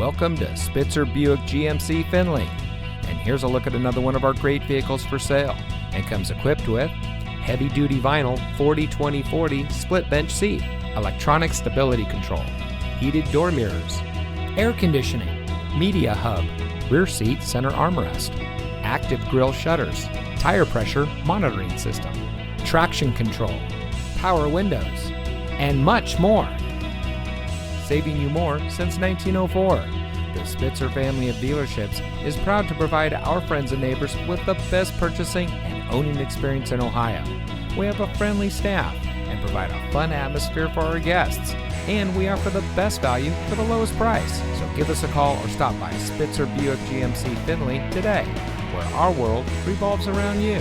Welcome to Spitzer Buick GMC Findlay. And here's a look at another one of our great vehicles for sale. And comes equipped with heavy-duty vinyl 40-20-40 split bench seat, electronic stability control, heated door mirrors, air conditioning, media hub, rear seat center armrest, active grille shutters, tire pressure monitoring system, traction control, power windows, and much more. Saving you more since 1904. The Spitzer family of dealerships is proud to provide our friends and neighbors with the best purchasing and owning experience in Ohio. We have a friendly staff and provide a fun atmosphere for our guests. And we offer the best value for the lowest price. So give us a call or stop by Spitzer Buick GMC Findlay today, where our world revolves around you.